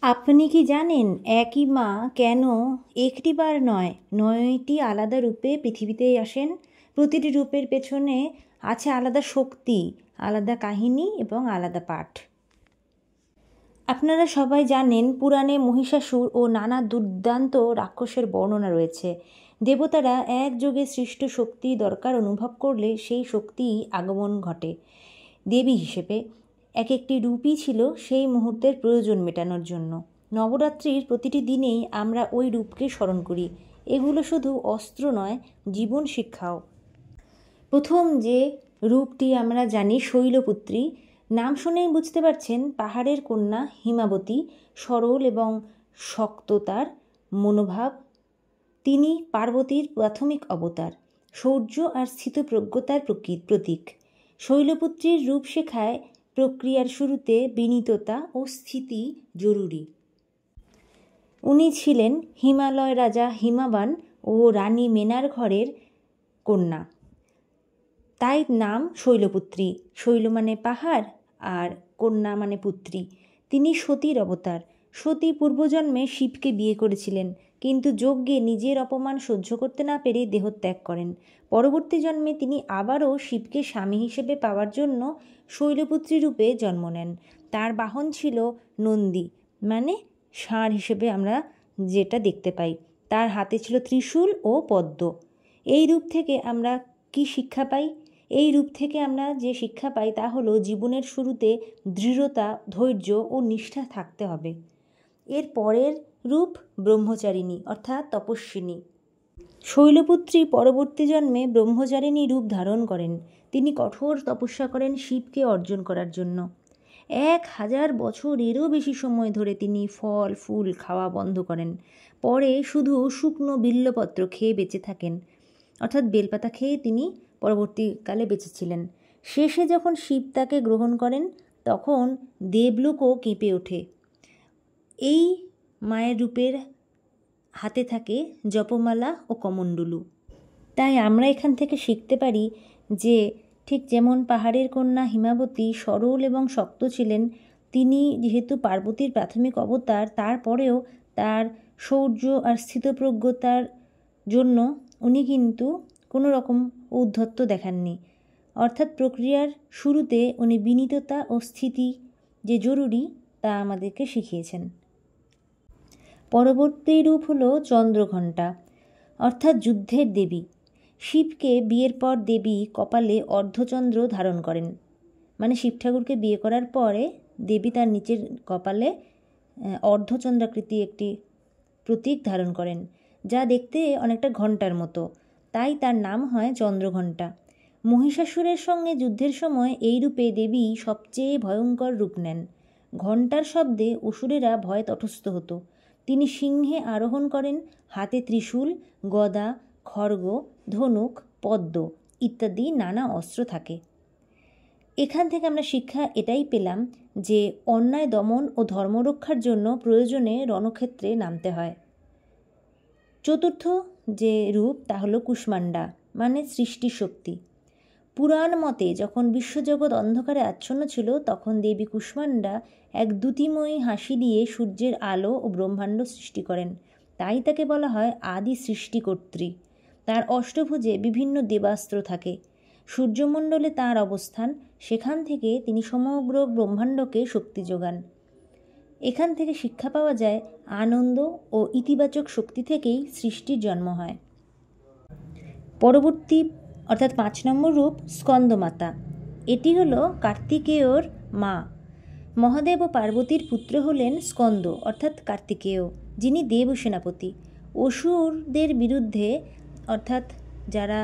আপনি কি জানেন একই মা কেন একটিবার নয় ৯টি আলাদা রূপে পৃথিবীতে আসেন? প্রতিটি রূপের পেছনে আছে আলাদা শক্তি, আলাদা কাহিনী এবং আলাদা পাঠ। আপনারা সবাই জানেন পুরাণে মহিষাসুর ও নানা দুর্দান্ত রাক্ষসের বর্ণনা রয়েছে। দেবতারা একযোগে সৃষ্ট শক্তি দরকার অনুভব করলে সেই শক্তিই আগমন ঘটে দেবী হিসেবে। এক একটি রূপই ছিল সেই মুহূর্তের প্রয়োজন মেটানোর জন্য। নবরাত্রির প্রতিটি দিনেই আমরা ওই রূপকে স্মরণ করি। এগুলো শুধু অস্ত্র নয়, জীবন শিক্ষাও। প্রথম যে রূপটি আমরা জানি শৈলপুত্রী। নাম শুনেই বুঝতে পারছেন পাহাড়ের কন্যা হিমাবতী, সরল এবং শক্ত তার মনোভাব। তিনি পার্বতীর প্রাথমিক অবতার, শৌর্য আর স্থিতপ্রজ্ঞতার প্রতীক। শৈলপুত্রীর রূপ শেখায় প্রক্রিয়ার শুরুতে বিনীততা ও স্থিতি জরুরি। উনি ছিলেন হিমালয় রাজা হিমাবান ও রানী মেনার ঘরের কন্যা, তাই নাম শৈলপুত্রী। শৈল মানে পাহাড় আর কন্যা মানে পুত্রী। তিনি সতীর অবতার। সতী পূর্বজন্মে শিবকে বিয়ে করেছিলেন, কিন্তু যজ্ঞে নিজের অপমান সহ্য করতে না পেরে দেহত্যাগ করেন। পরবর্তী জন্মে তিনি আবারও শিবকে স্বামী হিসেবে পাওয়ার জন্য শৈলপুত্রী রূপে জন্ম নেন। তার বাহন ছিল নন্দী, মানে ষাঁড় হিসেবে আমরা যেটা দেখতে পাই। তার হাতে ছিল ত্রিশূল ও পদ্ম। এই রূপ থেকে আমরা কি শিক্ষা পাই? এই রূপ থেকে আমরা যে শিক্ষা পাই তা হলো জীবনের শুরুতে দৃঢ়তা, ধৈর্য ও নিষ্ঠা থাকতে হবে। এর পরের রূপ ব্রহ্মচারিণী অর্থাৎ তপস্বিনী। শৈলপুত্রী পরবর্তী জন্মে ব্রহ্মচারিণী রূপ ধারণ করেন। তিনি কঠোর তপস্যা করেন শিবকে অর্জন করার জন্য। 1000 বছরেরও বেশি সময় ধরে তিনি ফল ফুল খাওয়া বন্ধ করেন। পরে শুধু শুকনো বিল্লপত্র খেয়ে বেঁচে থাকেন, অর্থাৎ বেলপাতা খেয়ে তিনি পরবর্তীকালে বেঁচেছিলেন। শেষে যখন শিব তাকে গ্রহণ করেন তখন দেবলোকও কেঁপে ওঠে। এই মায়ের রূপের হাতে থাকে জপমালা ও কমণ্ডলু। তাই আমরা এখান থেকে শিখতে পারি যে ঠিক যেমন পাহাড়ের কন্যা হিমাবতী সরল এবং শক্ত ছিলেন, তিনি যেহেতু পার্বতীর প্রাথমিক অবতার, তারপরেও তার শৌর্য আর স্থিতপ্রজ্ঞতার জন্য উনি কিন্তু কোনো রকম ঔদ্ধত্য দেখাননি। অর্থাৎ প্রক্রিয়ার শুরুতে উনি বিনীততা ও স্থিতি যে জরুরি তা আমাদেরকে শিখিয়েছেন। পরবর্তী রূপ হলো চন্দ্রঘণ্টা, অর্থাৎ যুদ্ধের দেবী। শিবকে বিয়ের পর দেবী কপালে অর্ধচন্দ্র ধারণ করেন, মানে শিব ঠাকুরকে বিয়ে করার পরে দেবী তার নিচের কপালে অর্ধচন্দ্রাকৃতি একটি প্রতীক ধারণ করেন, যা দেখতে অনেকটা ঘণ্টার মতো, তাই তার নাম হয় চন্দ্রঘণ্টা। মহিষাসুরের সঙ্গে যুদ্ধের সময় এই রূপে দেবী সবচেয়ে ভয়ঙ্কর রূপ নেন। ঘণ্টার শব্দে অসুরেরা ভয়ে তটস্থ হতো। তিনি সিংহে আরোহণ করেন, হাতে ত্রিশূল, গদা, খড়গ, ধনুক, পদ্ম ইত্যাদি নানা অস্ত্র থাকে। এখান থেকে আমরা শিক্ষা এটাই পেলাম যে অন্যায় দমন ও ধর্মরক্ষার জন্য প্রয়োজনে রণক্ষেত্রে নামতে হয়। চতুর্থ যে রূপ তা হলো কুষ্মাণ্ডা, মানে সৃষ্টির শক্তি। পুরাণ মতে যখন বিশ্বজগৎ অন্ধকারে আচ্ছন্ন ছিল তখন দেবী কুষ্মাণ্ডা এক দ্যুতিময়ী হাসি দিয়ে সূর্যের আলো ও ব্রহ্মাণ্ড সৃষ্টি করেন, তাই তাকে বলা হয় আদি সৃষ্টিকর্ত্রী। তার অষ্টভুজে বিভিন্ন দেবাস্ত্র থাকে। সূর্যমণ্ডলে তাঁর অবস্থান, সেখান থেকে তিনি সমগ্র ব্রহ্মাণ্ডকে শক্তি যোগান। এখান থেকে শিক্ষা পাওয়া যায় আনন্দ ও ইতিবাচক শক্তি থেকেই সৃষ্টির জন্ম হয়। পরবর্তী অর্থাৎ 5 নম্বর রূপ স্কন্দমাতা। এটি হলো কার্তিকেয়র মা। মহাদেব ও পার্বতীর পুত্র হলেন স্কন্দ অর্থাৎ কার্তিকেয়, যিনি দেব সেনাপতি। অসুরদের বিরুদ্ধে, অর্থাৎ যারা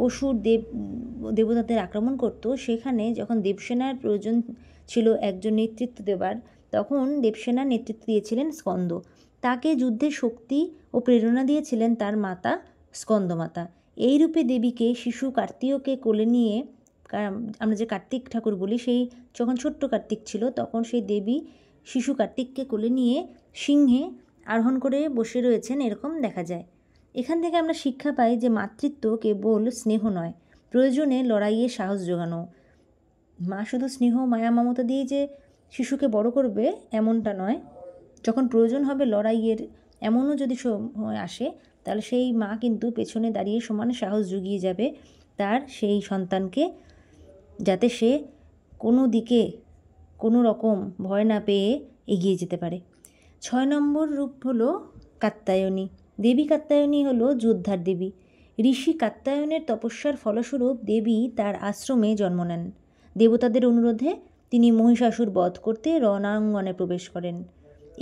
অসুর দেবতাদের আক্রমণ করত, সেখানে যখন দেবসেনার প্রয়োজন ছিল একজন নেতৃত্ব দেবার, তখন দেবসেনার নেতৃত্ব দিয়েছিলেন স্কন্দ। তাকে যুদ্ধের শক্তি ও প্রেরণা দিয়েছিলেন তার মাতা স্কন্দমাতা। এই রূপে দেবীকে শিশু কার্তিককে কোলে নিয়ে, আমরা যে কার্তিক ঠাকুর বলি, সেই যখন ছোট্ট কার্তিক ছিল তখন সেই দেবী শিশু কার্তিককে কোলে নিয়ে সিংহে আরোহণ করে বসে রয়েছেন, এরকম দেখা যায়। এখান থেকে আমরা শিক্ষা পাই যে মাতৃত্ব কেবল স্নেহ নয়, প্রয়োজনে লড়াইয়ে সাহস জোগানো। মা শুধু স্নেহ মায়া মমতা দিয়ে যে শিশুকে বড় করবে এমনটা নয়, যখন প্রয়োজন হবে লড়াইয়ের এমনও যদি সময় আসে, তাহলে সেই মা কিন্তু পেছনে দাঁড়িয়ে সমান সাহস জুগিয়ে যাবে তার সেই সন্তানকে, যাতে সে কোনো দিকে কোনো রকম ভয় না পেয়ে এগিয়ে যেতে পারে। 6 নম্বর রূপ হলো কাত্যায়নী। দেবী কাত্যায়নী হলো যোদ্ধার দেবী। ঋষি কাত্যায়নের তপস্যার ফলস্বরূপ দেবী তার আশ্রমে জন্ম নেন। দেবতাদের অনুরোধে তিনি মহিষাসুর বধ করতে রণাঙ্গনে প্রবেশ করেন।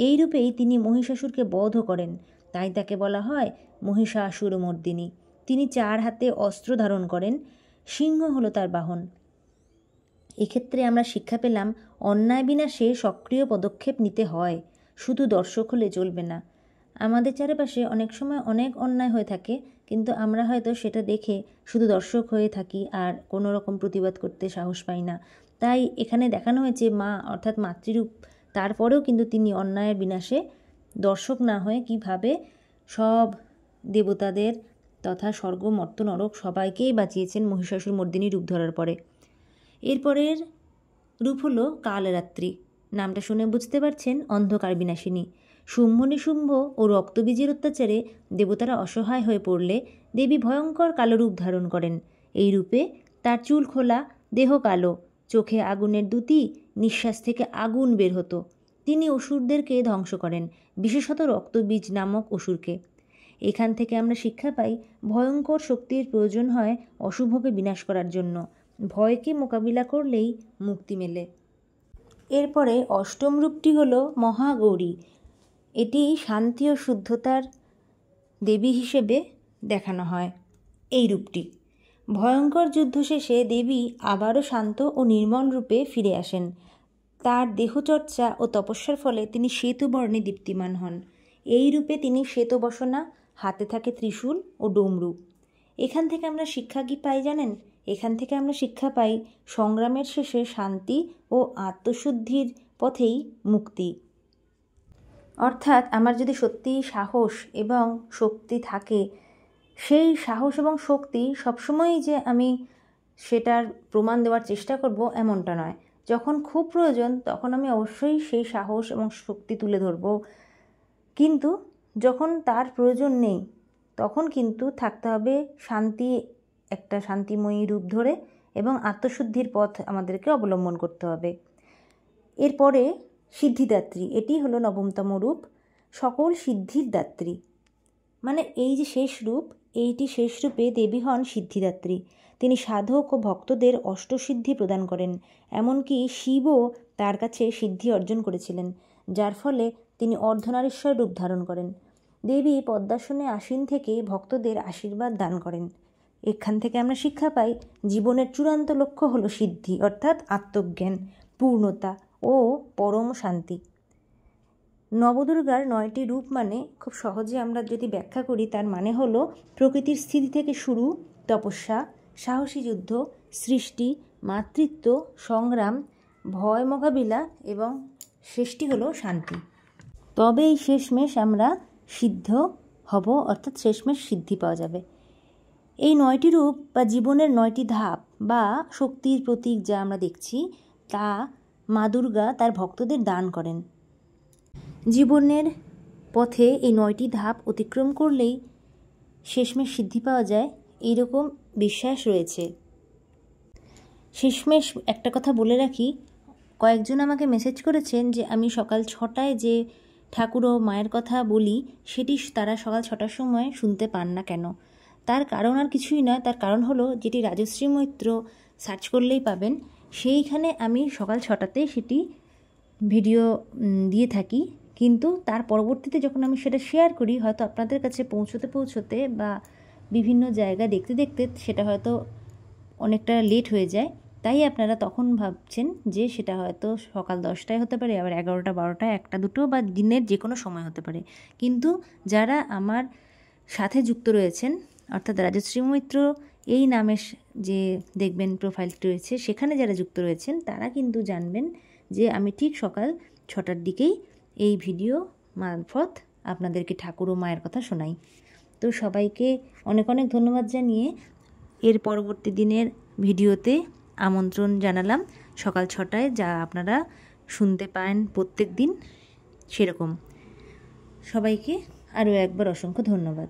এই রূপেই তিনি মহিষাসুরকে বধও করেন, তাই তাকে বলা হয় মহিষাসুরমর্দিনী। তিনি 4 হাতে অস্ত্র ধারণ করেন, সিংহ হলো তার বাহন। এক্ষেত্রে আমরা শিক্ষা পেলাম অন্যায় বিনাশে সক্রিয় পদক্ষেপ নিতে হয়, শুধু দর্শক হলে চলবে না। আমাদের চারপাশে অনেক সময় অনেক অন্যায় হয়ে থাকে, কিন্তু আমরা হয়তো সেটা দেখে শুধু দর্শক হয়ে থাকি আর কোনো রকম প্রতিবাদ করতে সাহস পাই না। তাই এখানে দেখানো হয়েছে মা অর্থাৎ মাতৃরূপ, তারপরেও কিন্তু তিনি অন্যায়ের বিনাশে দর্শক না হয়ে কীভাবে সব দেবতাদের তথা স্বর্গ মর্ত্য নরক সবাইকেই বাঁচিয়েছেন মহিষাসুর মর্দিনী রূপ ধরার পরে। এরপরের রূপ হলো কালরাত্রি। নামটা শুনে বুঝতে পারছেন অন্ধকার বিনাশিনী। শুম্ভ নিশুম্ভ ও রক্তবীজের অত্যাচারে দেবতারা অসহায় হয়ে পড়লে দেবী ভয়ঙ্কর কালো রূপ ধারণ করেন। এই রূপে তার চুল খোলা, দেহ কালো, চোখে আগুনের দ্যুতি, নিঃশ্বাস থেকে আগুন বের হতো। তিনি অসুরদেরকে ধ্বংস করেন, বিশেষত রক্তবীজ নামক অসুরকে। এখান থেকে আমরা শিক্ষা পাই ভয়ঙ্কর শক্তির প্রয়োজন হয় অশুভকে বিনাশ করার জন্য। ভয়কে মোকাবিলা করলেই মুক্তি মেলে। এরপরে 8ম রূপটি হলো মহাগৌরী। এটি শান্তি ও শুদ্ধতার দেবী হিসেবে দেখানো হয়। এই রূপটি ভয়ঙ্কর যুদ্ধ শেষে দেবী আবারও শান্ত ও নির্মল রূপে ফিরে আসেন। তার দেহচর্চা ও তপস্যার ফলে তিনি শ্বেতবর্ণে দীপ্তিমান হন। এই রূপে তিনি শ্বেতবসনা, হাতে থাকে ত্রিশূল ও ডমরু। এখান থেকে আমরা শিক্ষা কী পাই জানেন? এখান থেকে আমরা শিক্ষা পাই সংগ্রামের শেষে শান্তি ও আত্মশুদ্ধির পথেই মুক্তি। অর্থাৎ আমার যদি সত্যিই সাহস এবং শক্তি থাকে, সেই সাহস এবং শক্তি সবসময়ই যে আমি সেটার প্রমাণ দেওয়ার চেষ্টা করব এমনটা নয়। যখন খুব প্রয়োজন তখন আমি অবশ্যই সেই সাহস এবং শক্তি তুলে ধরব, কিন্তু যখন তার প্রয়োজন নেই তখন কিন্তু থাকতে হবে শান্তি, একটা শান্তিময়ী রূপ ধরে, এবং আত্মশুদ্ধির পথ আমাদেরকে অবলম্বন করতে হবে। এরপরে সিদ্ধিদাত্রী, এটি হলো 9তম রূপ, সকল সিদ্ধির দাত্রী। মানে এই যে শেষ রূপ, এইটি শেষ রূপে দেবী হন সিদ্ধিদাত্রী। তিনি সাধক ও ভক্তদের অষ্টসিদ্ধি প্রদান করেন। এমনকি শিবও তার কাছে সিদ্ধি অর্জন করেছিলেন, যার ফলে তিনি অর্ধনারীশ্বর রূপ ধারণ করেন। দেবী পদ্মাসনে আসীন থেকে ভক্তদের আশীর্বাদ দান করেন। এখান থেকে আমরা শিক্ষা পাই জীবনের চূড়ান্ত লক্ষ্য হলো সিদ্ধি, অর্থাৎ আত্মজ্ঞান, পূর্ণতা ও পরম শান্তি। নবদুর্গার 9টি রূপ মানে খুব সহজে আমরা যদি ব্যাখ্যা করি, তার মানে হলো প্রকৃতির স্থিতি থেকে শুরু, তপস্যা, সাহসী যুদ্ধ, সৃষ্টি, মাতৃত্ব, সংগ্রাম, ভয় মোকাবিলা এবং শেষটি হলো শান্তি। তবেই শেষমেশ আমরা সিদ্ধ হব, অর্থাৎ শেষমেশ সিদ্ধি পাওয়া যাবে। এই 9টি রূপ বা জীবনের 9টি ধাপ বা শক্তির প্রতীক যা আমরা দেখছি, তা মা দুর্গা তার ভক্তদের দান করেন। জীবনের পথে এই 9টি ধাপ অতিক্রম করলেই শেষমেশ সিদ্ধি পাওয়া যায়, এইরকম বিশ্বাস রয়েছে। শেষমেশ একটা কথা বলে রাখি, কয়েকজন আমাকে মেসেজ করেছেন যে আমি সকাল 6টায় যে ঠাকুর ও মায়ের কথা বলি সেটি তারা সকাল 6টার সময় শুনতে পান না কেন। তার কারণ আর কিছুই নয়, তার কারণ হলো যেটি রাজশ্রী মৈত্র সার্চ করলেই পাবেন, সেইখানে আমি সকাল 6টাতে সেটি ভিডিও দিয়ে থাকি। কিন্তু তার পরবর্তীতে যখন আমি সেটা শেয়ার করি, হয়তো আপনাদের কাছে পৌঁছতে বা বিভিন্ন জায়গা দেখতে দেখতে সেটা হয়তো অনেকটা লেট হয়ে যায়। তাই আপনারা তখন ভাবছেন যে সেটা হয়তো সকাল 10টায় হতে পারে, আবার 11টা, 12টা, 1টা, 2টো বা দিনের যে কোনো সময় হতে পারে। কিন্তু যারা আমার সাথে যুক্ত রয়েছেন, অর্থাৎ রাজশ্রী মৈত্র এই নামের যে দেখবেন প্রোফাইলটি রয়েছে, সেখানে যারা যুক্ত রয়েছেন তারা কিন্তু জানবেন যে আমি ঠিক সকাল 6টার দিকেই এই ভিডিও মারফত আপনাদেরকে ঠাকুর ও মায়ের কথা শোনাই। তো সবাইকে অনেক অনেক ধন্যবাদ জানিয়ে এর পরবর্তী দিনের ভিডিওতে আমন্ত্রণ জানালাম সকাল 6টায়, যা আপনারা শুনতে পান প্রত্যেক দিন। সেরকম। সবাইকে আরও একবার অসংখ্য ধন্যবাদ।